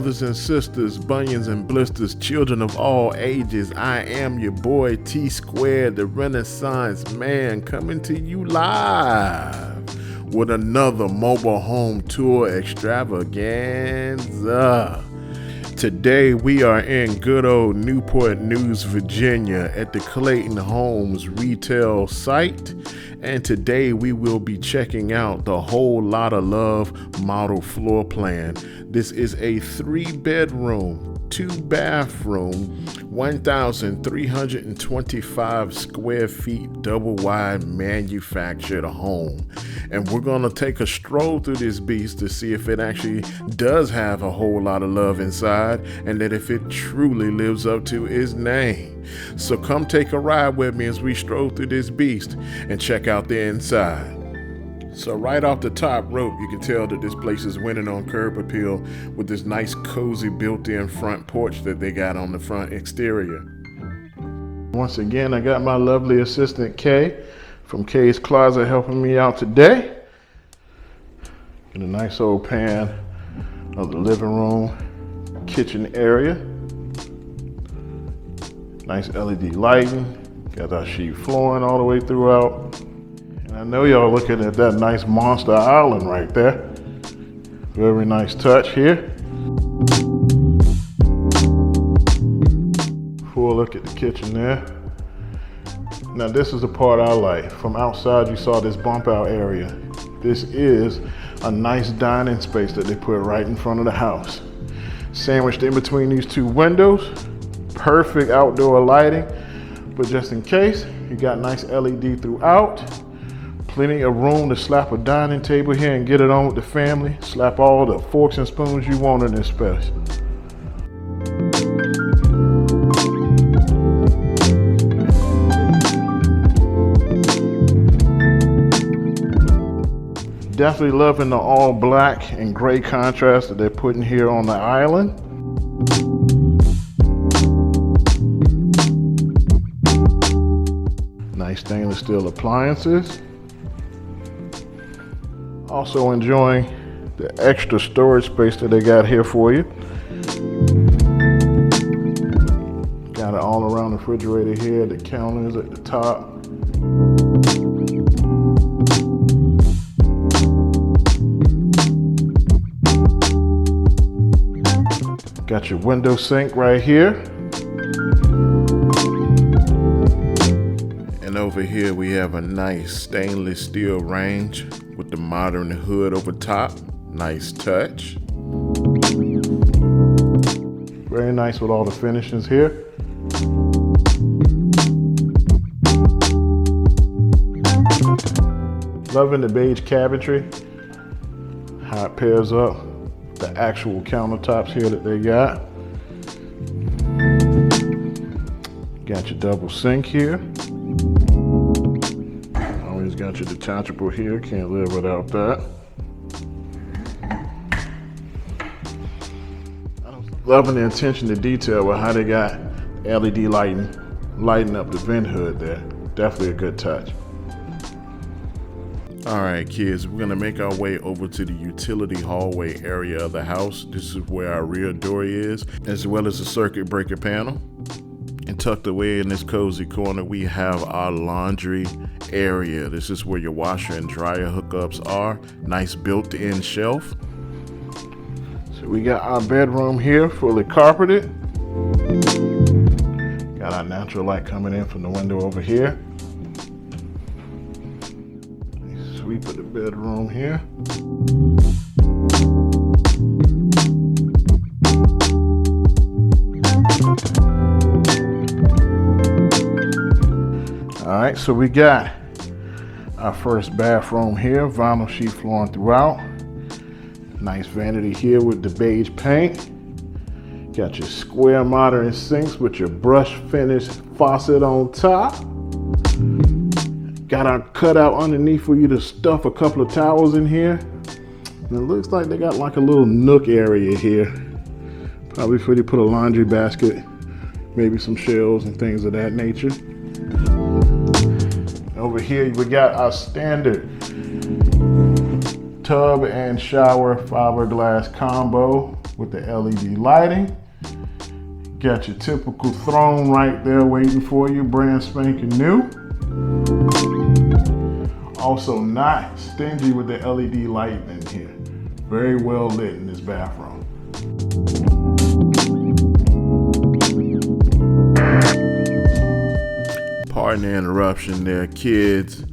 brothers and sisters, bunions and blisters, children of all ages. I am your boy T Squared, the Renaissance man, coming to you live with another mobile home tour extravaganza. Today we are in good old Newport News, Virginia at the Clayton Homes retail site. And today we will be checking out the whole Lotta Love model floor plan. This is a 3-bedroom, 2-bathroom, 1,325 square feet double wide manufactured home. And we're gonna take a stroll through this beast to see if it actually does have a whole lot of love inside and that if it truly lives up to its name. So come take a ride with me as we stroll through this beast and check out the inside. So right off the top rope, you can tell that this place is winning on curb appeal with this nice cozy built-in front porch that they got on the front exterior. Once again, I got my lovely assistant Kay from Kay's Closet helping me out today. Get a nice old pan of the living room, kitchen area. Nice LED lighting. Got our sheet flooring all the way throughout. And I know y'all looking at that nice monster island right there. Very nice touch here. Full look at the kitchen there. Now this is the part I like. From outside you saw this bump out area. This is a nice dining space that they put right in front of the house. Sandwiched in between these two windows. Perfect outdoor lighting. But just in case, you got nice LED throughout. Plenty of room to slap a dining table here and get it on with the family. Slap all the forks and spoons you want in this space. Definitely loving the all black and gray contrast that they're putting here on the island. Nice stainless steel appliances. Also enjoying the extra storage space that they got here for you. Got it all around the refrigerator here, the counters at the top. Got your window sink right here. And over here we have a nice stainless steel range with the modern hood over top. Nice touch. Very nice with all the finishes here. Loving the beige cabinetry. How it pairs up. The actual countertops here that they got. Got your double sink here. Always got your detachable here, can't live without that. Loving the attention to detail with how they got LED lighting up the vent hood there. Definitely a good touch. All right, kids, we're gonna make our way over to the utility hallway area of the house. This is where our rear door is, as well as the circuit breaker panel. And tucked away in this cozy corner, we have our laundry area. This is where your washer and dryer hookups are. Nice built-in shelf. So we got our bedroom here, fully carpeted. Got our natural light coming in from the window over here. Sweep of the bedroom here. All right, so we got our first bathroom here, vinyl sheet flooring throughout. Nice vanity here with the beige paint. Got your square modern sinks with your brush finish faucet on top. Got our cutout underneath for you to stuff a couple of towels in here. And it looks like they got like a little nook area here. Probably for you to put a laundry basket, maybe some shelves and things of that nature. Over here we got our standard tub and shower fiberglass combo. with the LED lighting. Got your typical throne right there waiting for you, brand spanking new. Also not stingy with the LED lighting in here. Very well lit in this bathroom. Pardon the interruption there, kids.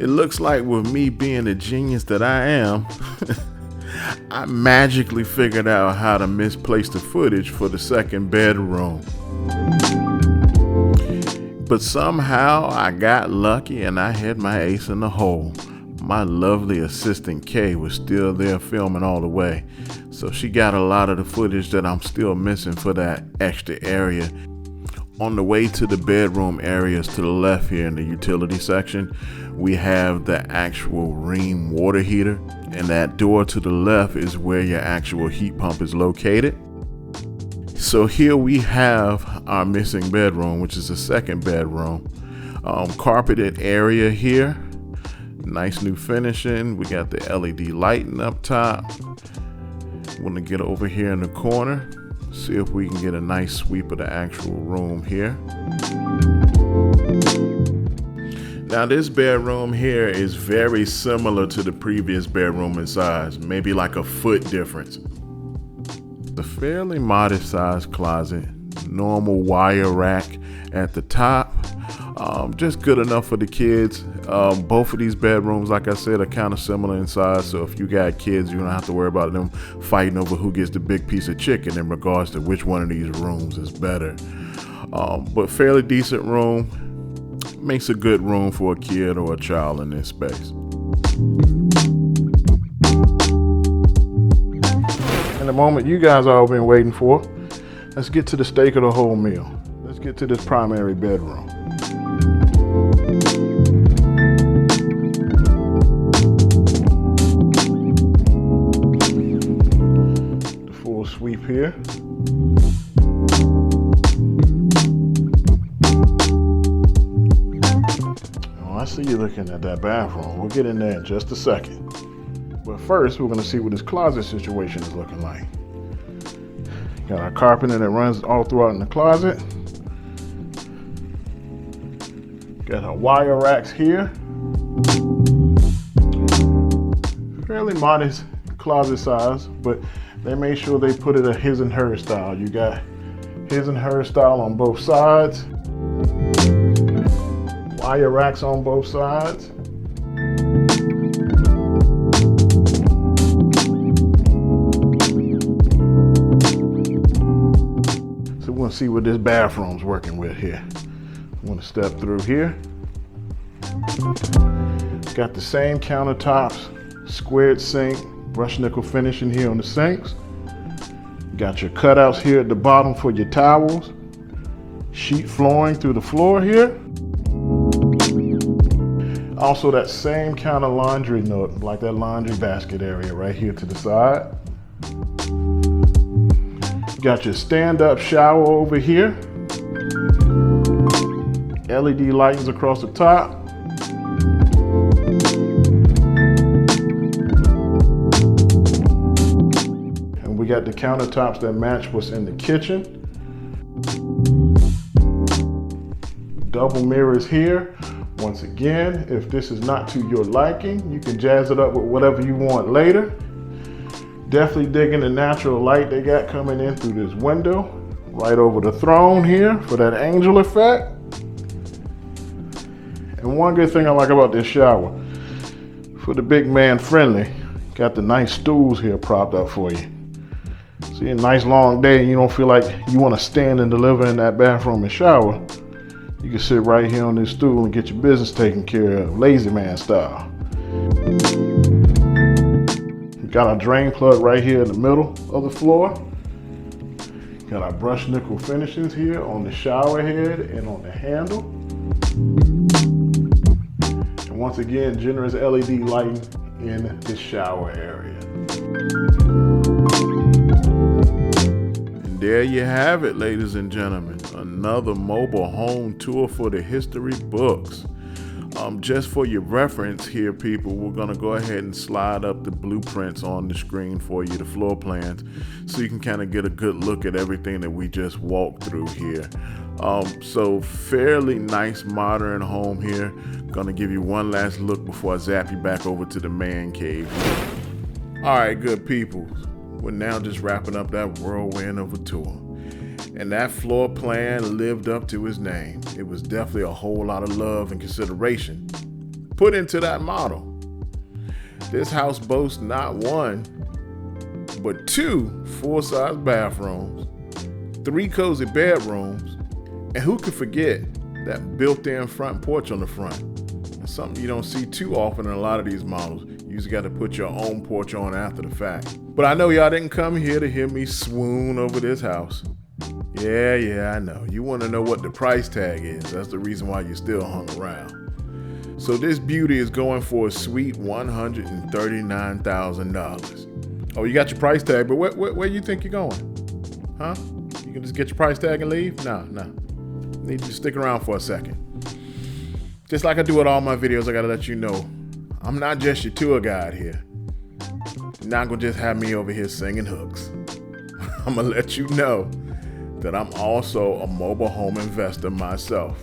It looks like with me being the genius that I am, I magically figured out how to misplace the footage for the second bedroom. But somehow I got lucky and I had my ace in the hole. My lovely assistant Kay was still there filming all the way, so she got a lot of the footage that I'm still missing for that extra area. On the way to the bedroom areas to the left here in the utility section, we have the actual Ream water heater, and that door to the left is where your actual heat pump is located. So here we have our missing bedroom, which is the second bedroom. Carpeted area here, nice new finishing. We got the LED lighting up top. Want to get over here in the corner, see if we can get a nice sweep of the actual room here. Now this bedroom here is very similar to the previous bedroom in size, maybe like a foot difference. A fairly modest sized closet, normal wire rack at the top, just good enough for the kids. Both of these bedrooms, like I said, are kind of similar in size, so if you got kids, you don't have to worry about them fighting over who gets the big piece of chicken in regards to which one of these rooms is better. But fairly decent room, makes a good room for a kid or a child in this space. In the moment you guys all been waiting for, let's get to the steak of the whole meal. Let's get to this primary bedroom. The full sweep here. Oh, I see you looking at that bathroom. We'll get in there in just a second. But first, we're going to see what this closet situation is looking like. Got our carpeting that runs all throughout in the closet. Got our wire racks here. Fairly modest closet size, but they made sure they put it a his and her style. You got his and her style on both sides. Wire racks on both sides. We're gonna see what this bathroom's working with here. I'm gonna step through here. Got the same countertops, squared sink, brushed nickel finishing here on the sinks. Got your cutouts here at the bottom for your towels. Sheet flooring through the floor here. Also that same kind of laundry nook, like that laundry basket area right here to the side. Got your stand-up shower over here. LED lightings across the top. And we got the countertops that match what's in the kitchen. Double mirrors here. Once again, if this is not to your liking, you can jazz it up with whatever you want later. Definitely digging the natural light they got coming in through this window, right over the throne here for that angel effect. And one good thing I like about this shower, for the big man friendly, got the nice stools here propped up for you. See, a nice long day and you don't feel like you want to stand and deliver in that bathroom and shower. You can sit right here on this stool and get your business taken care of, lazy man style. Got our drain plug right here in the middle of the floor. Got our brushed nickel finishings here on the shower head and on the handle. And once again, generous LED lighting in this shower area. And there you have it, ladies and gentlemen. Another mobile home tour for the history books. Just for your reference here, people, we're going to go ahead and slide up the blueprints on the screen for you, the floor plans, so you can kind of get a good look at everything that we just walked through here. So fairly nice modern home here. Gonna give you one last look before I zap you back over to the man cave. All right, good people. We're now just wrapping up that whirlwind of a tour. And that floor plan lived up to its name. It was definitely a whole lot of love and consideration put into that model. This house boasts not one, but 2 full-size bathrooms, 3 cozy bedrooms, and who could forget that built-in front porch on the front? That's something you don't see too often in a lot of these models. You usually got to put your own porch on after the fact. But I know y'all didn't come here to hear me swoon over this house. Yeah, I know. You want to know what the price tag is. That's the reason why you still hung around. So this beauty is going for a sweet $139,000. Oh, you got your price tag, but where you think you're going? Huh? You can just get your price tag and leave? No. Need you to stick around for a second. Just like I do with all my videos, I gotta let you know, I'm not just your tour guide here. You're not gonna just have me over here singing hooks. I'm gonna let you know that I'm also a mobile home investor myself.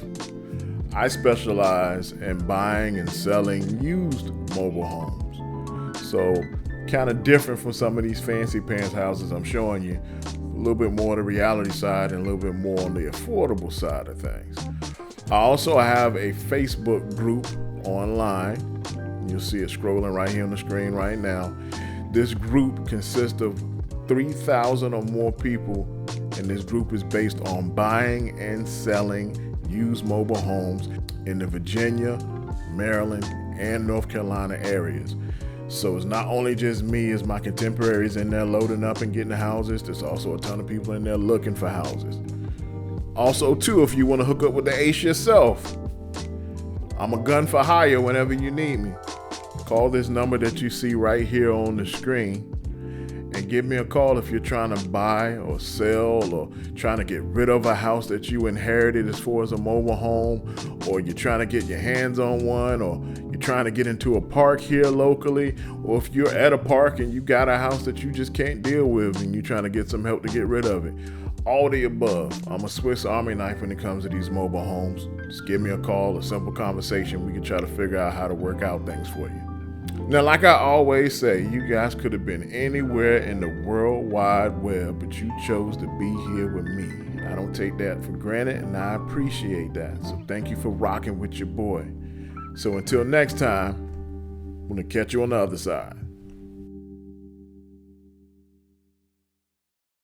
I specialize in buying and selling used mobile homes. So kind of different from some of these fancy pants houses I'm showing you. A little bit more on the reality side and a little bit more on the affordable side of things. I also have a Facebook group online. You'll see it scrolling right here on the screen right now. This group consists of 3,000 or more people, and this group is based on buying and selling used mobile homes in the Virginia, Maryland, and North Carolina areas. So it's not only just me, it's my contemporaries in there loading up and getting houses. There's also a ton of people in there looking for houses. Also, too, if you want to hook up with the ace yourself, I'm a gun for hire whenever you need me. Call this number that you see right here on the screen and give me a call if you're trying to buy or sell or trying to get rid of a house that you inherited as far as a mobile home, or you're trying to get your hands on one, or you're trying to get into a park here locally, or if you're at a park and you got a house that you just can't deal with and you're trying to get some help to get rid of it. All the above. I'm a Swiss Army knife when it comes to these mobile homes. Just give me a call, a simple conversation. We can try to figure out how to work out things for you. Now, like I always say, you guys could have been anywhere in the World Wide Web, but you chose to be here with me. I don't take that for granted, and I appreciate that. So thank you for rocking with your boy. So until next time, I'm going to catch you on the other side.